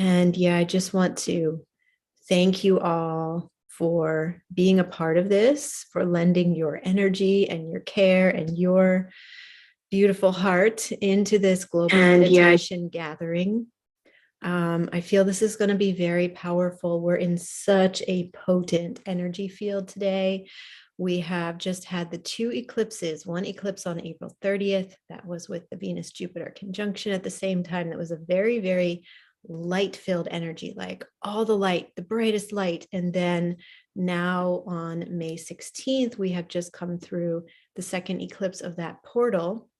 And yeah, I just want to thank you all for being a part of this, for lending your energy and your care and your beautiful heart into this global meditation gathering. I feel this is going to be very powerful. We're in such a potent energy field today. We have just had the two eclipses, one eclipse on April 30th. That was with the Venus-Jupiter conjunction at the same time. That was a very, very light-filled energy, like all the light, the brightest light. And then now on May 16th, we have just come through the second eclipse of that portal.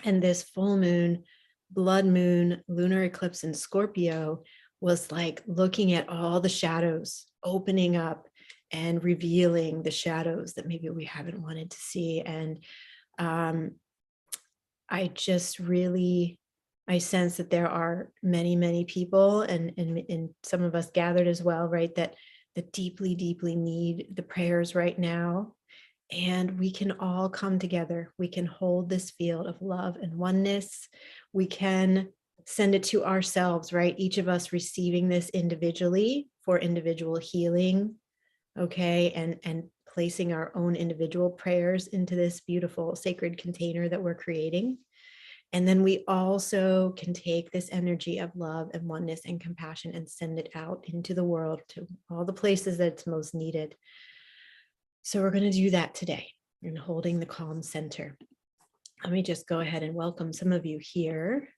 And this full moon, blood moon, lunar eclipse in Scorpio was like looking at all the shadows opening up and revealing the shadows that maybe we haven't wanted to see. And I just really, I sense that there are many, many people and some of us gathered as well, right? That deeply, deeply need the prayers right now. And we can all come together. We can hold this field of love and oneness. We can send it to ourselves, right? Each of us receiving this individually for individual healing, okay? And placing our own individual prayers into this beautiful sacred container that we're creating. And then we also can take this energy of love and oneness and compassion and send it out into the world to all the places that it's most needed. So we're going to do that today in holding the calm center. Let me just go ahead and welcome some of you here.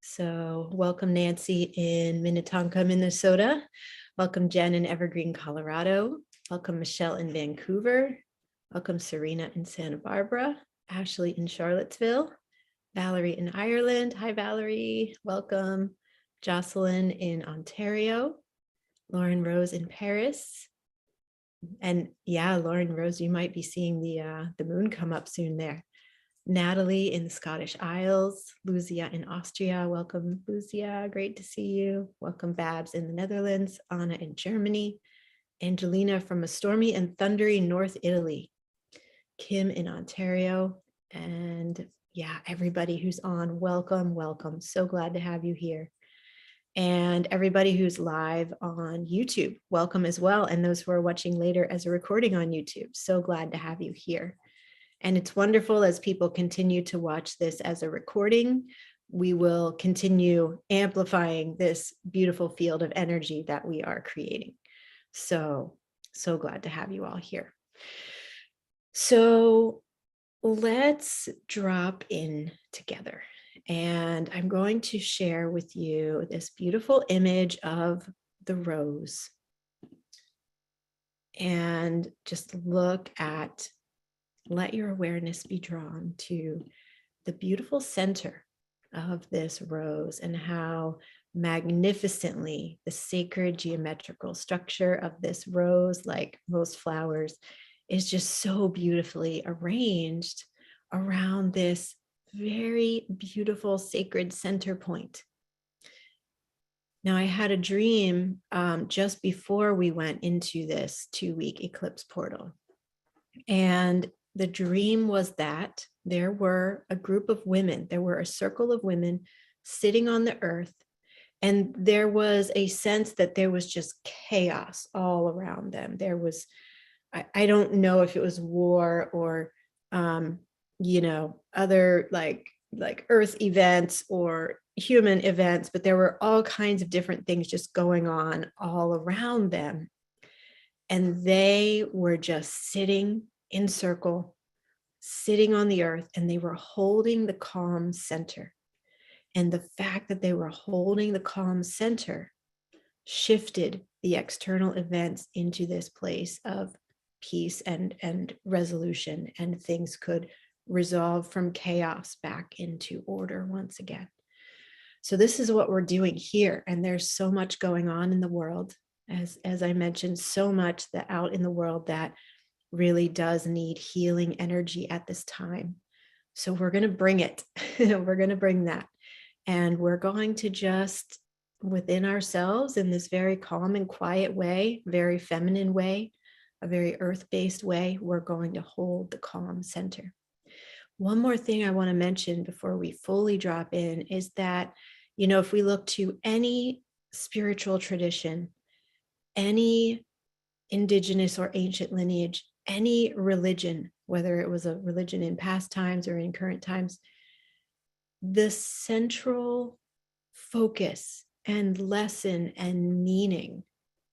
So welcome Nancy in Minnetonka, Minnesota. Welcome Jen in Evergreen, Colorado. Welcome Michelle in Vancouver. Welcome Serena in Santa Barbara. Ashley in Charlottesville. Valerie in Ireland. Hi, Valerie. Welcome. Jocelyn in Ontario. Lauren Rose in Paris. And yeah, Lauren Rose, you might be seeing the moon come up soon there. Natalie in the Scottish Isles. Luzia in Austria. Welcome, Luzia. Great to see you. Welcome, Babs in the Netherlands. Anna in Germany. Angelina from a stormy and thundery North Italy. Kim in Ontario. And yeah, everybody who's on, welcome, welcome. So glad to have you here. And everybody who's live on YouTube, welcome as well. And those who are watching later as a recording on YouTube, so glad to have you here. And it's wonderful as people continue to watch this as a recording, we will continue amplifying this beautiful field of energy that we are creating. So glad to have you all here. So let's drop in together. And I'm going to share with you this beautiful image of the rose. And just look at, let your awareness be drawn to the beautiful center of this rose and how magnificently the sacred geometrical structure of this rose, like most flowers, is just so beautifully arranged around this very beautiful sacred center point. Now, I had a dream just before we went into this 2-week eclipse portal. And the dream was that there were a group of women, there were a circle of women sitting on the earth, and there was a sense that there was just chaos all around them. There was, I don't know if it was war or, other like earth events or human events, but there were all kinds of different things just going on all around them. And they were just sitting in circle, sitting on the earth, and they were holding the calm center. And the fact that they were holding the calm center shifted the external events into this place of peace and resolution, and things could resolve from chaos back into order once again. So this is what we're doing here. And there's so much going on in the world, as I mentioned, so much that out in the world that really does need healing energy at this time. So we're going to bring it. We're going to bring that. And we're going to just within ourselves in this very calm and quiet way, very feminine way, a very earth-based way, we're going to hold the calm center. One more thing I want to mention before we fully drop in is that, if we look to any spiritual tradition, any indigenous or ancient lineage, any religion, whether it was a religion in past times or in current times, the central focus and lesson and meaning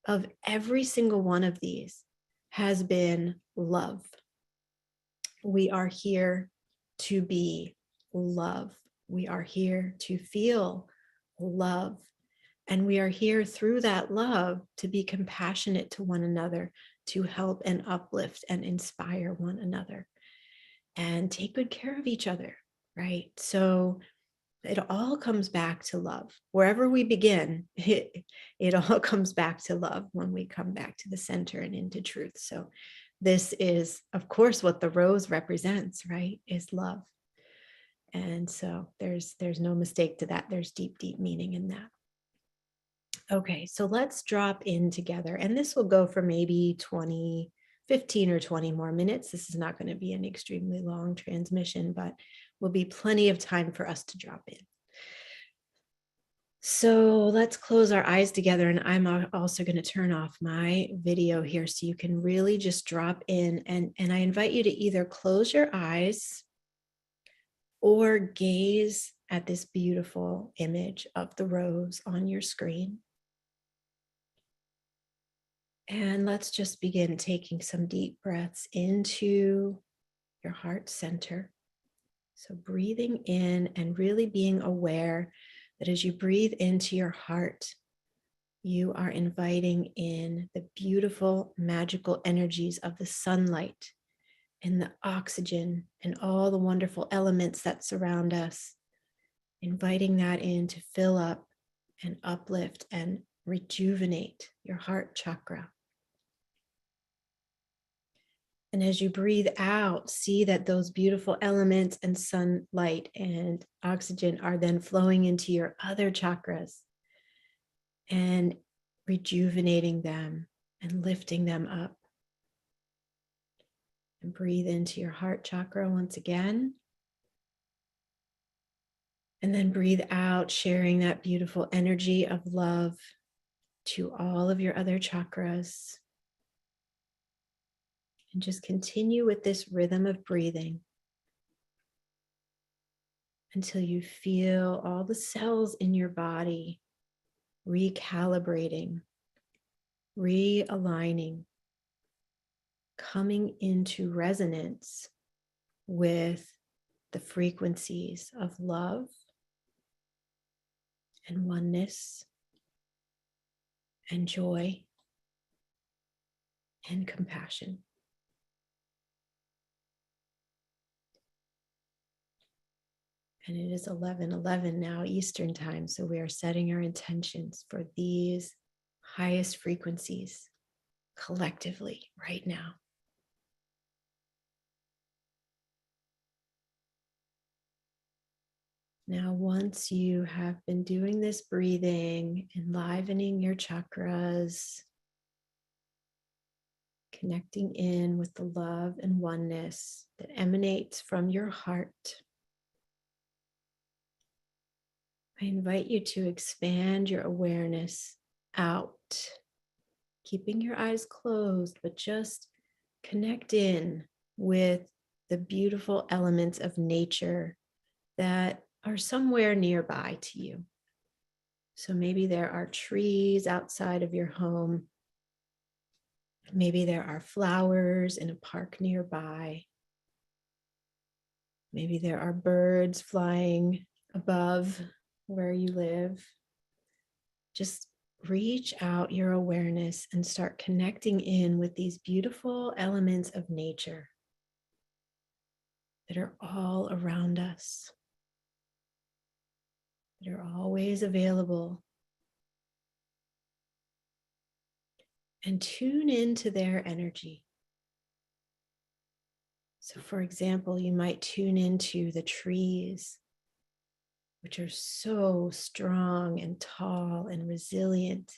of every single one of these has been love. We are here to be love. We are here to feel love. And we are here through that love to be compassionate to one another, to help and uplift and inspire one another and take good care of each other, right? So it all comes back to love. Wherever we begin, it all comes back to love when we come back to the center and into truth. So this is, of course, what the rose represents, right? Is love. And so there's no mistake to that. There's deep, deep meaning in that. Okay, so let's drop in together. And this will go for maybe 15 or 20 more minutes. This is not going to be an extremely long transmission, but will be plenty of time for us to drop in. So let's close our eyes together. And I'm also going to turn off my video here so you can really just drop in. And I invite you to either close your eyes or gaze at this beautiful image of the rose on your screen. And let's just begin taking some deep breaths into your heart center. So breathing in and really being aware that as you breathe into your heart, you are inviting in the beautiful, magical energies of the sunlight and the oxygen and all the wonderful elements that surround us, inviting that in to fill up and uplift and rejuvenate your heart chakra. And as you breathe out, see that those beautiful elements and sunlight and oxygen are then flowing into your other chakras and rejuvenating them and lifting them up. And breathe into your heart chakra once again. And then breathe out, sharing that beautiful energy of love to all of your other chakras. And just continue with this rhythm of breathing until you feel all the cells in your body recalibrating, realigning, coming into resonance with the frequencies of love and oneness and joy and compassion. And it is 11:11 now Eastern time, so we are setting our intentions for these highest frequencies collectively right now. Now, once you have been doing this breathing, enlivening your chakras, connecting in with the love and oneness that emanates from your heart, I invite you to expand your awareness out, keeping your eyes closed, but just connect in with the beautiful elements of nature that are somewhere nearby to you. So maybe there are trees outside of your home. Maybe there are flowers in a park nearby. Maybe there are birds flying above where you live. Just reach out your awareness and start connecting in with these beautiful elements of nature that are all around us, that are always available. And tune into their energy. So, for example, you might tune into the trees, which are so strong and tall and resilient.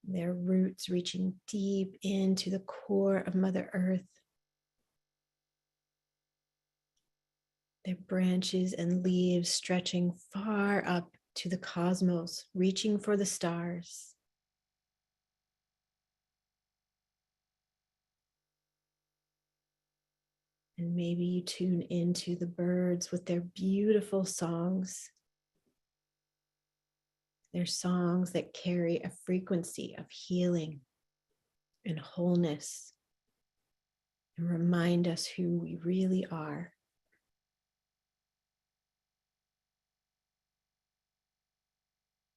Their roots reaching deep into the core of Mother Earth. their branches and leaves stretching far up to the cosmos, reaching for the stars. And maybe you tune into the birds with their beautiful songs. They're songs that carry a frequency of healing and wholeness and remind us who we really are.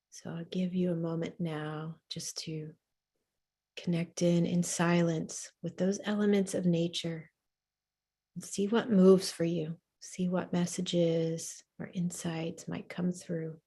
So I'll give you a moment now just to connect in silence with those elements of nature and see what moves for you. See what messages or insights might come through.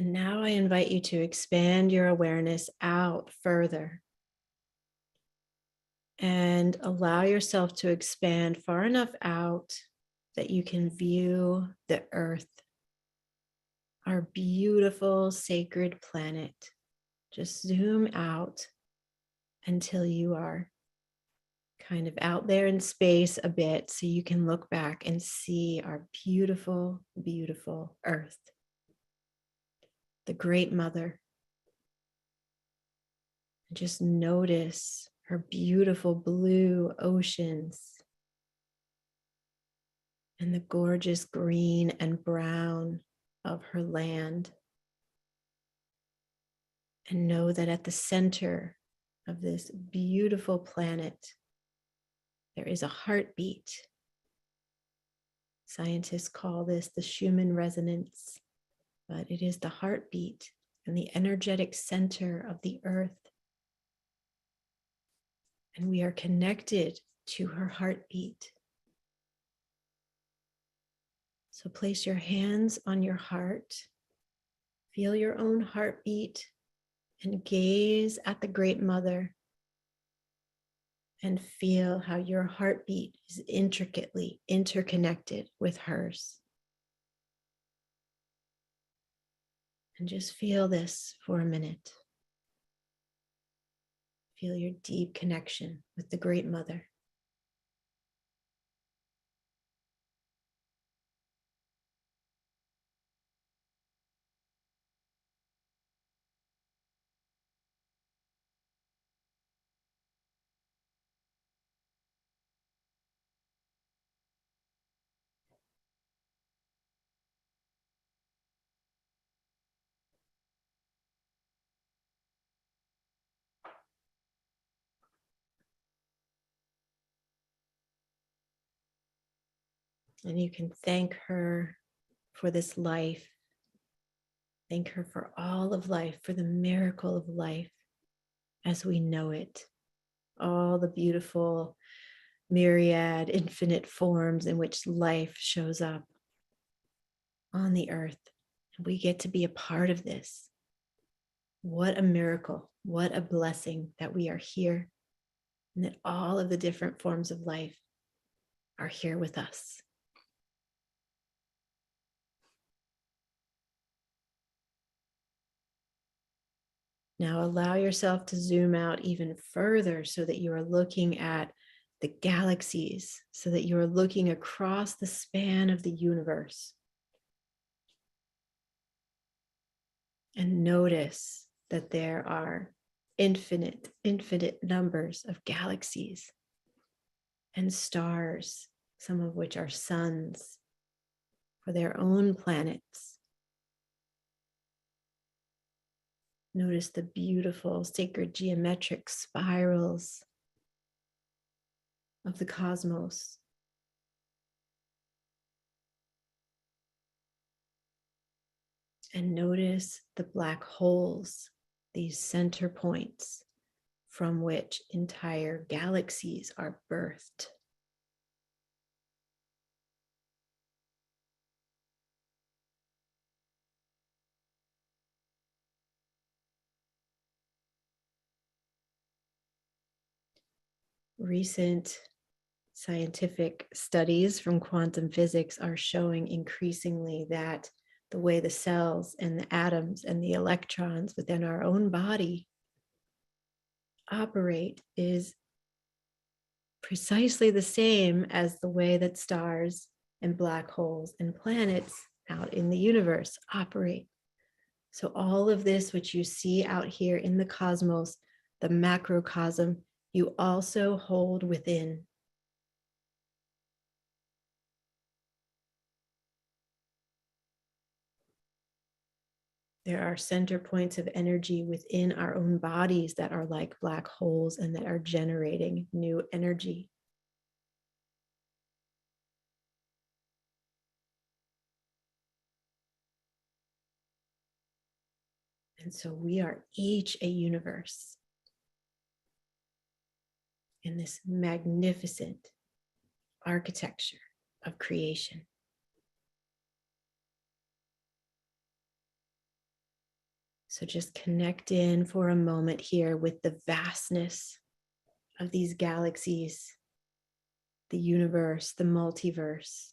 And now I invite you to expand your awareness out further and allow yourself to expand far enough out that you can view the earth, our beautiful sacred planet. Just zoom out until you are kind of out there in space a bit so you can look back and see our beautiful, beautiful earth, the Great Mother. Just notice her beautiful blue oceans and the gorgeous green and brown of her land. And know that at the center of this beautiful planet, there is a heartbeat. Scientists call this the Schumann resonance, but it is the heartbeat and the energetic center of the earth. And we are connected to her heartbeat. So place your hands on your heart, feel your own heartbeat, and gaze at the Great Mother and feel how your heartbeat is intricately interconnected with hers. And just feel this for a minute. Feel your deep connection with the Great Mother. And you can thank her for this life. Thank her for all of life, for the miracle of life as we know it. All the beautiful, myriad, infinite forms in which life shows up on the earth. And we get to be a part of this. What a miracle. What a blessing that we are here and that all of the different forms of life are here with us. Now allow yourself to zoom out even further so that you are looking at the galaxies, so that you are looking across the span of the universe. And notice that there are infinite numbers of galaxies and stars, some of which are suns for their own planets. Notice the beautiful sacred geometric spirals of the cosmos. And notice the black holes, these center points from which entire galaxies are birthed. Recent scientific studies from quantum physics are showing increasingly that the way the cells and the atoms and the electrons within our own body operate is precisely the same as the way that stars and black holes and planets out in the universe operate. So all of this, which you see out here in the cosmos, the macrocosm, you also hold within. There are center points of energy within our own bodies that are like black holes and that are generating new energy. And so we are each a universe in this magnificent architecture of creation. So just connect in for a moment here with the vastness of these galaxies, the universe, the multiverse.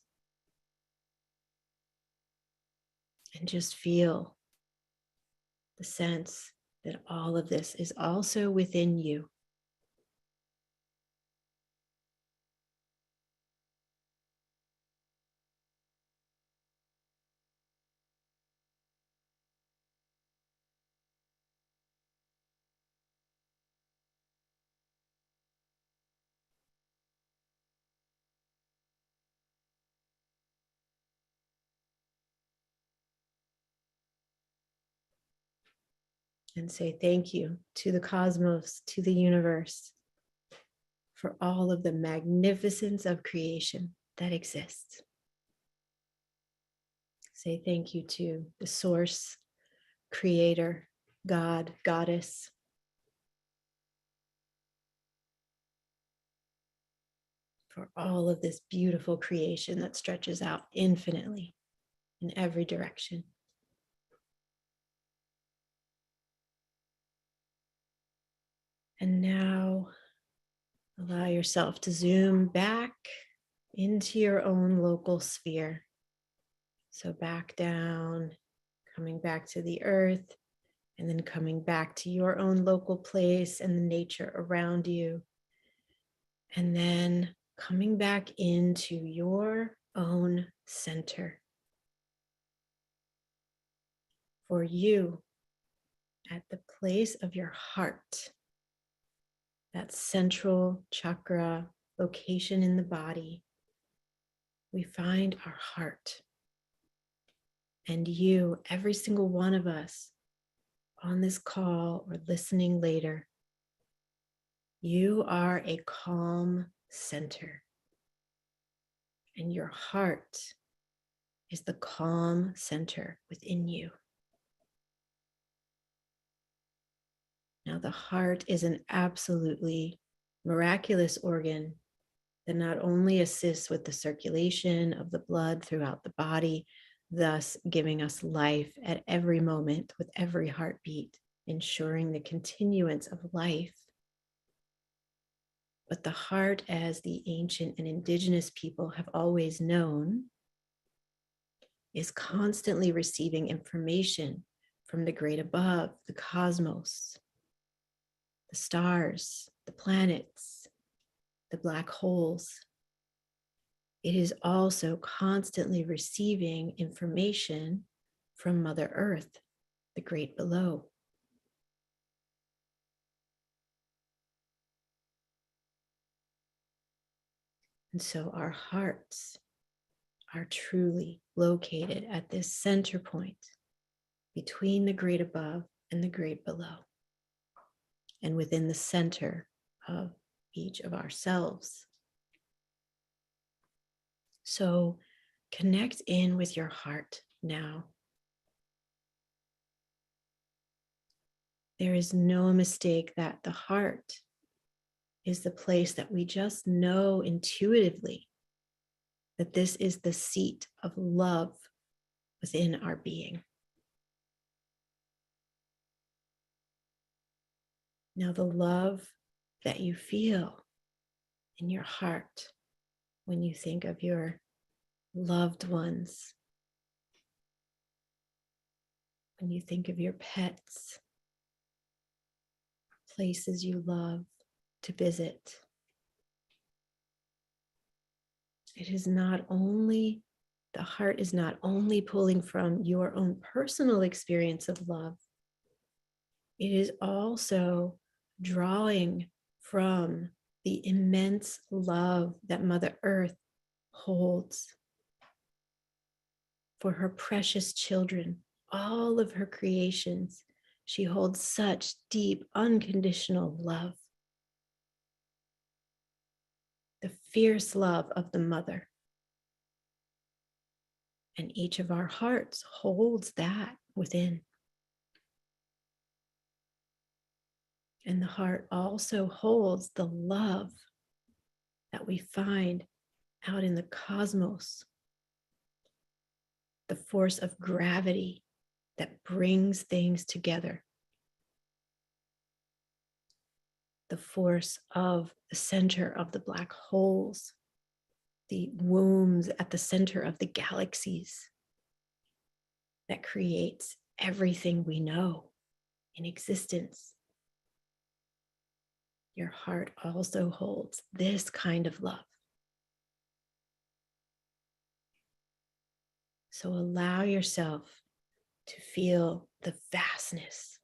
And just feel the sense that all of this is also within you. And say thank you to the cosmos, to the universe, for all of the magnificence of creation that exists. Say thank you to the source, creator, God, goddess, for all of this beautiful creation that stretches out infinitely in every direction. And now allow yourself to zoom back into your own local sphere. So back down, coming back to the earth, and then coming back to your own local place and the nature around you. And then coming back into your own center. For you, at the place of your heart, that central chakra location in the body, we find our heart. And you, every single one of us on this call or listening later, you are a calm center. And your heart is the calm center within you. Now, the heart is an absolutely miraculous organ that not only assists with the circulation of the blood throughout the body, thus giving us life at every moment with every heartbeat, ensuring the continuance of life. But the heart, as the ancient and indigenous people have always known, is constantly receiving information from the great above, the cosmos, the stars, the planets, the black holes. It is also constantly receiving information from Mother Earth, the great below. And so our hearts are truly located at this center point between the great above and the great below, and within the center of each of ourselves. So connect in with your heart now. There is no mistake that the heart is the place that we just know intuitively that this is the seat of love within our being. Now, the love that you feel in your heart when you think of your loved ones, when you think of your pets, places you love to visit, it is not only, the heart is not only pulling from your own personal experience of love, it is also drawing from the immense love that Mother Earth holds for her precious children, all of her creations. She holds such deep, unconditional love. The fierce love of the mother. And each of our hearts holds that within. And the heart also holds the love that we find out in the cosmos, the force of gravity that brings things together, the force of the center of the black holes, the wombs at the center of the galaxies that creates everything we know in existence. Your heart also holds this kind of love. So allow yourself to feel the vastness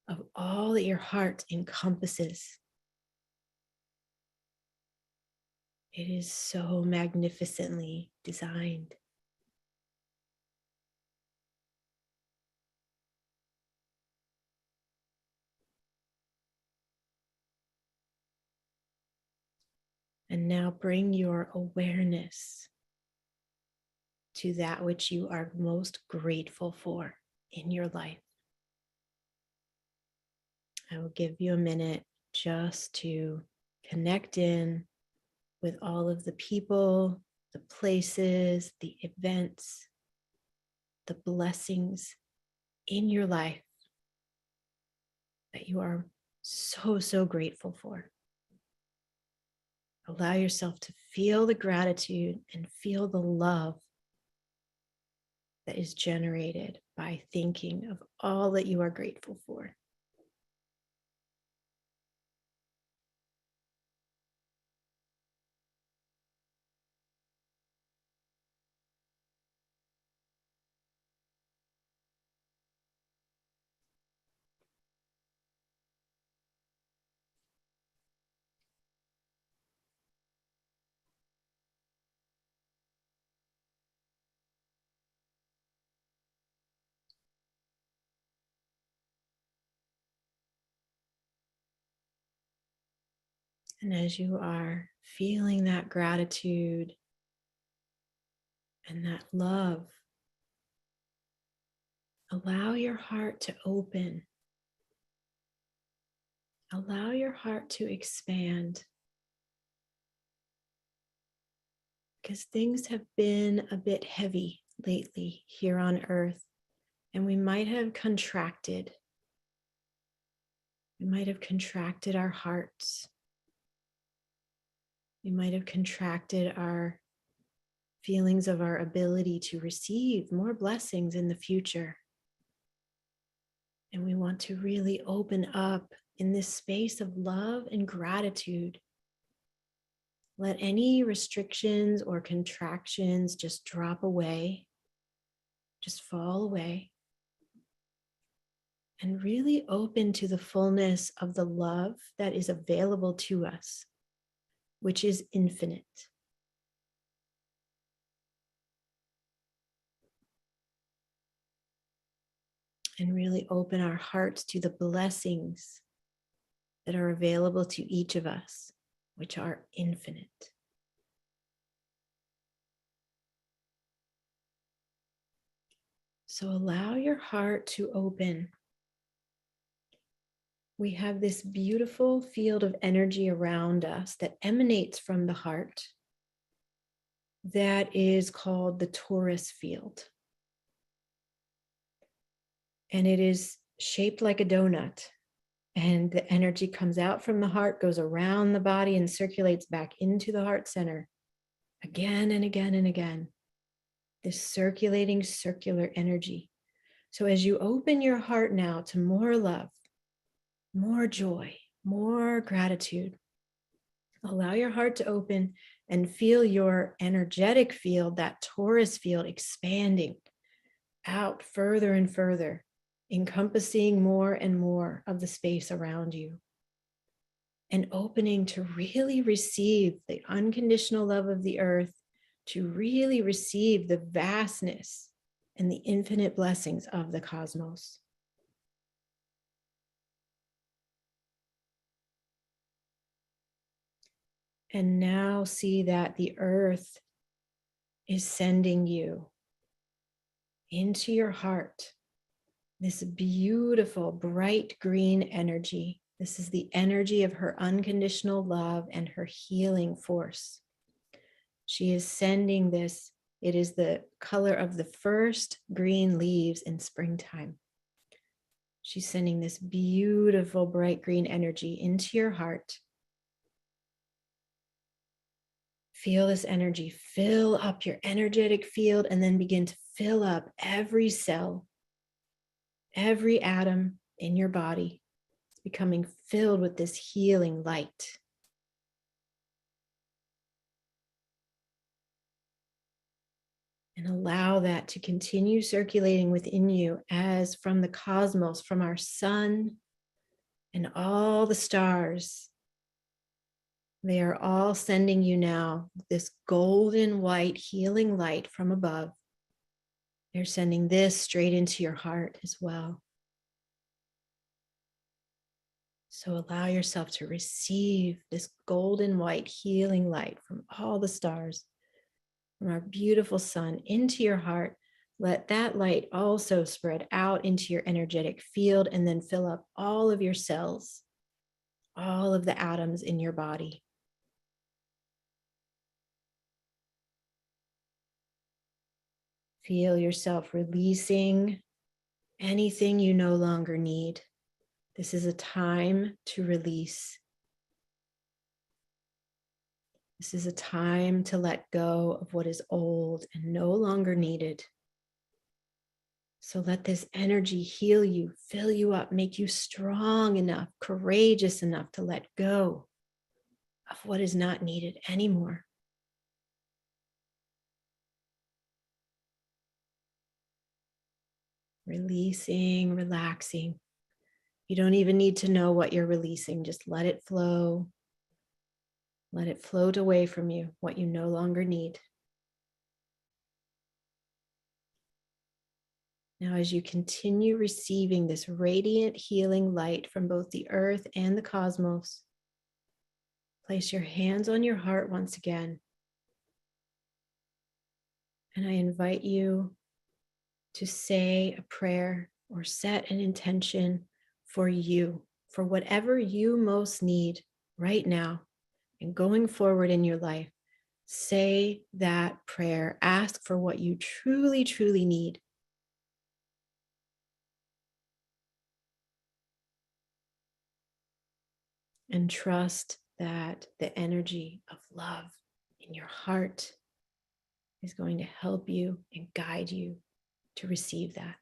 of all that your heart encompasses. It is so magnificently designed. And now bring your awareness to that which you are most grateful for in your life. I will give you a minute just to connect in with all of the people, the places, the events, the blessings in your life that you are so, so grateful for. Allow yourself to feel the gratitude and feel the love that is generated by thinking of all that you are grateful for. And as you are feeling that gratitude and that love, allow your heart to open. Allow your heart to expand. Because things have been a bit heavy lately here on earth, and we might have contracted. We might have contracted our hearts. We might have contracted our feelings of our ability to receive more blessings in the future. And we want to really open up in this space of love and gratitude. Let any restrictions or contractions just drop away, just fall away, and really open to the fullness of the love that is available to us, which is infinite. And really open our hearts to the blessings that are available to each of us, which are infinite. So allow your heart to open we have this beautiful field of energy around us that emanates from the heart that is called the torus field. And it is shaped like a donut. And the energy comes out from the heart, goes around the body, and circulates back into the heart center again and again and again. This circulating circular energy. So as you open your heart now to more love, more joy, more gratitude, allow your heart to open and feel your energetic field, that torus field, expanding out further and further, encompassing more and more of the space around you, and opening to really receive the unconditional love of the earth, to really receive the vastness and the infinite blessings of the cosmos. And now see that the earth is sending you into your heart this beautiful, bright green energy. This is the energy of her unconditional love and her healing force. She is sending this. It is the color of the first green leaves in springtime. She's sending this beautiful, bright green energy into your heart. Feel this energy fill up your energetic field and then begin to fill up every cell, every atom in your body. It's becoming filled with this healing light. And allow that to continue circulating within you as from the cosmos, from our sun and all the stars. They are all sending you now this golden white healing light from above. They're sending this straight into your heart as well. So allow yourself to receive this golden white healing light from all the stars, from our beautiful sun into your heart. Let that light also spread out into your energetic field and then fill up all of your cells, all of the atoms in your body. Feel yourself releasing anything you no longer need. This is a time to release. This is a time to let go of what is old and no longer needed. So let this energy heal you, fill you up, make you strong enough, courageous enough to let go of what is not needed anymore. Releasing, relaxing. You don't even need to know what you're releasing. Just let it flow. Let it float away from you, what you no longer need. Now, as you continue receiving this radiant healing light from both the earth and the cosmos, place your hands on your heart once again. And I invite you to say a prayer or set an intention for you, for whatever you most need right now and going forward in your life. Say that prayer. Ask for what you truly, truly need. And trust that the energy of love in your heart is going to help you and guide you to receive that.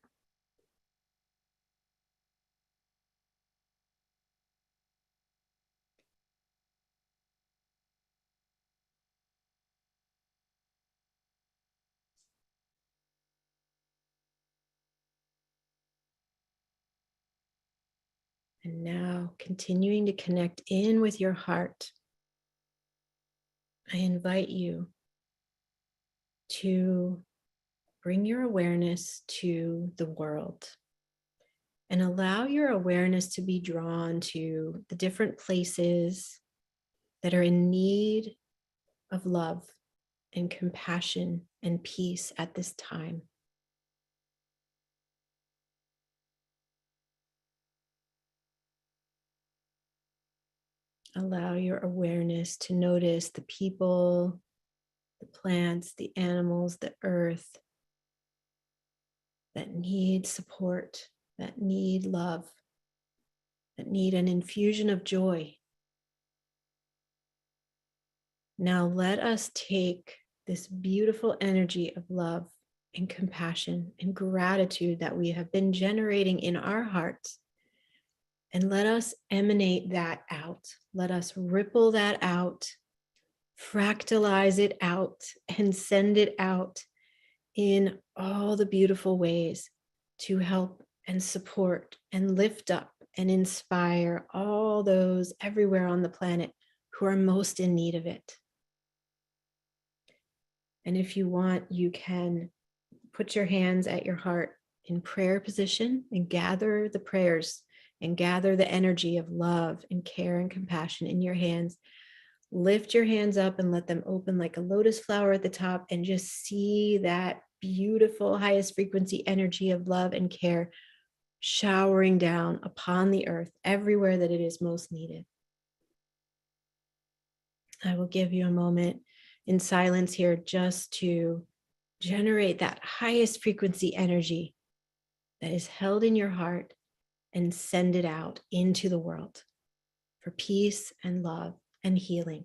And now, continuing to connect in with your heart, I invite you to bring your awareness to the world and allow your awareness to be drawn to the different places that are in need of love and compassion and peace at this time. Allow your awareness to notice the people, the plants, the animals, the earth that need support, that need love, that need an infusion of joy. Now let us take this beautiful energy of love and compassion and gratitude that we have been generating in our hearts, and let us emanate that out. Let us ripple that out, fractalize it out, and send it out in all the beautiful ways to help and support and lift up and inspire all those everywhere on the planet who are most in need of it. And if you want, you can put your hands at your heart in prayer position and gather the prayers and gather the energy of love and care and compassion in your hands. Lift your hands up and let them open like a lotus flower at the top, and just see that beautiful highest frequency energy of love and care showering down upon the earth everywhere that it is most needed. I will give you a moment in silence here just to generate that highest frequency energy that is held in your heart and send it out into the world for peace and love and healing.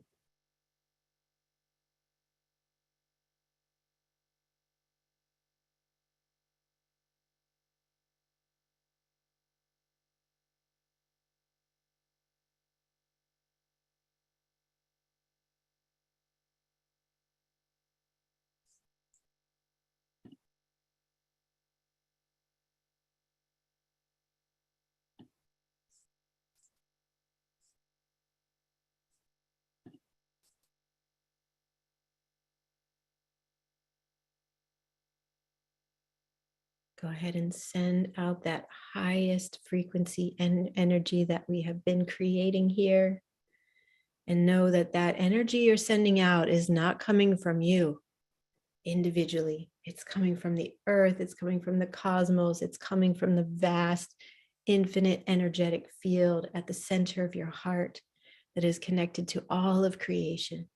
Go ahead and send out that highest frequency and energy that we have been creating here. And know that that energy you're sending out is not coming from you individually. It's coming from the earth. It's coming from the cosmos. It's coming from the vast, infinite energetic field at the center of your heart that is connected to all of creation.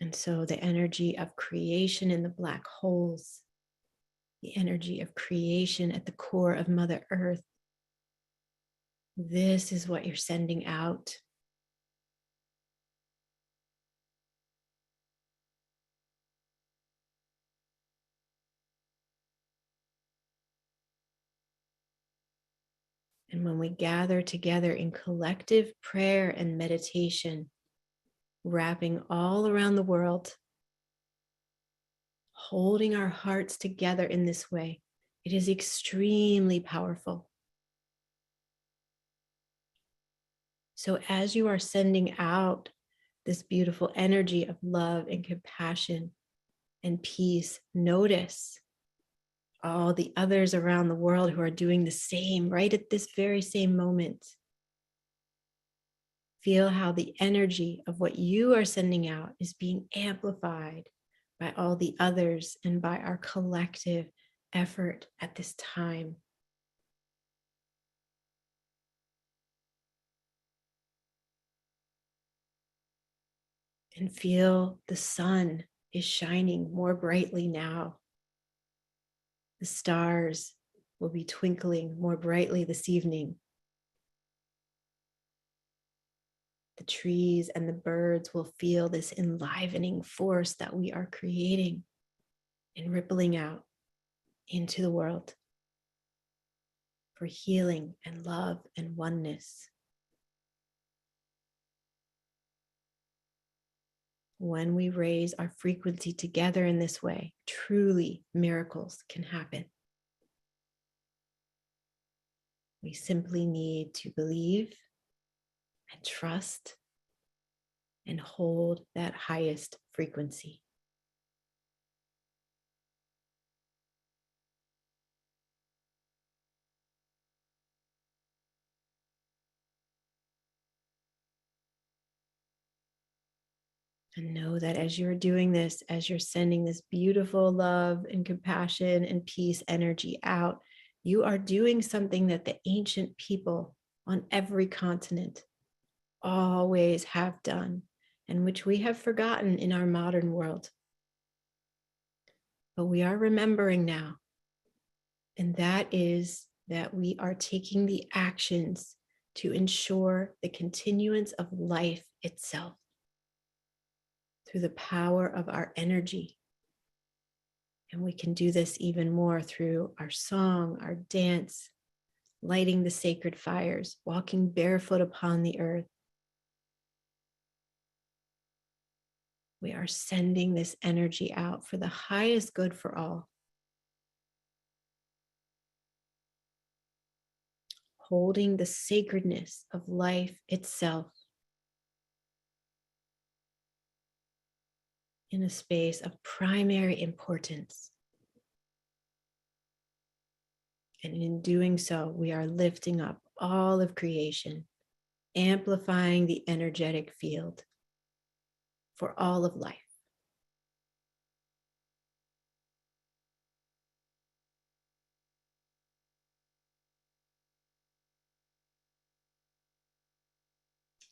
And so the energy of creation in the black holes, the energy of creation at the core of Mother Earth, this is what you're sending out. And when we gather together in collective prayer and meditation, wrapping all around the world, holding our hearts together in this way, it is extremely powerful. So as you are sending out this beautiful energy of love and compassion and peace, notice all the others around the world who are doing the same right at this very same moment. Feel how the energy of what you are sending out is being amplified by all the others and by our collective effort at this time. And feel the sun is shining more brightly now. The stars will be twinkling more brightly this evening. The trees and the birds will feel this enlivening force that we are creating and rippling out into the world for healing and love and oneness. When we raise our frequency together in this way, truly miracles can happen. We simply need to believe and trust and hold that highest frequency. And know that as you're doing this, as you're sending this beautiful love and compassion and peace energy out, you are doing something that the ancient people on every continent, always have done, and which we have forgotten in our modern world. But we are remembering now, and that is that we are taking the actions to ensure the continuance of life itself through the power of our energy. And we can do this even more through our song, our dance, lighting the sacred fires, walking barefoot upon the earth. We are sending this energy out for the highest good for all. Holding the sacredness of life itself in a space of primary importance. And in doing so, we are lifting up all of creation, amplifying the energetic field for all of life.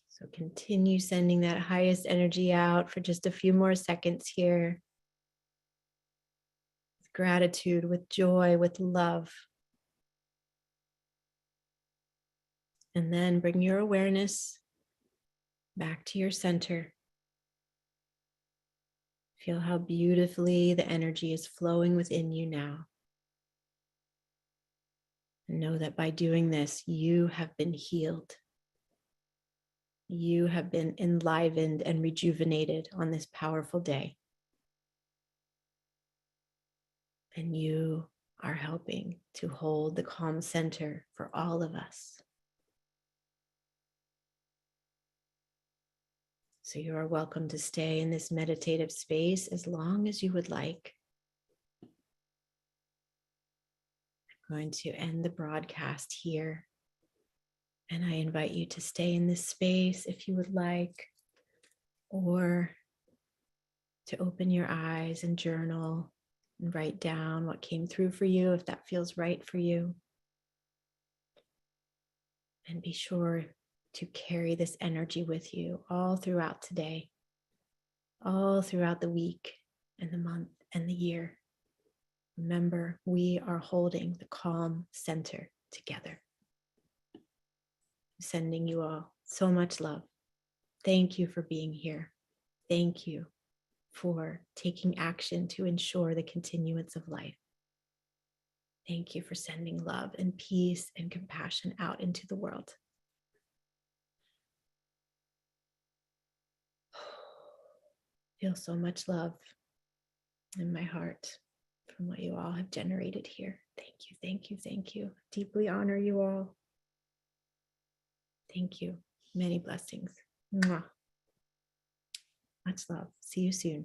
So continue sending that highest energy out for just a few more seconds here. With gratitude, with joy, with love. And then bring your awareness back to your center. Feel how beautifully the energy is flowing within you now. And know that by doing this, you have been healed. You have been enlivened and rejuvenated on this powerful day. And you are helping to hold the calm center for all of us. So you are welcome to stay in this meditative space as long as you would like. I'm going to end the broadcast here. And I invite you to stay in this space if you would like, or to open your eyes and journal and write down what came through for you if that feels right for you. And be sure to carry this energy with you all throughout today, all throughout the week and the month and the year. Remember, we are holding the calm center together. Sending you all so much love. Thank you for being here. Thank you for taking action to ensure the continuance of life. Thank you for sending love and peace and compassion out into the world. Feel so much love in my heart from what you all have generated here. Thank you, thank you, thank you. Deeply honor you all. Thank you. Many blessings. Mwah. Much love. See you soon.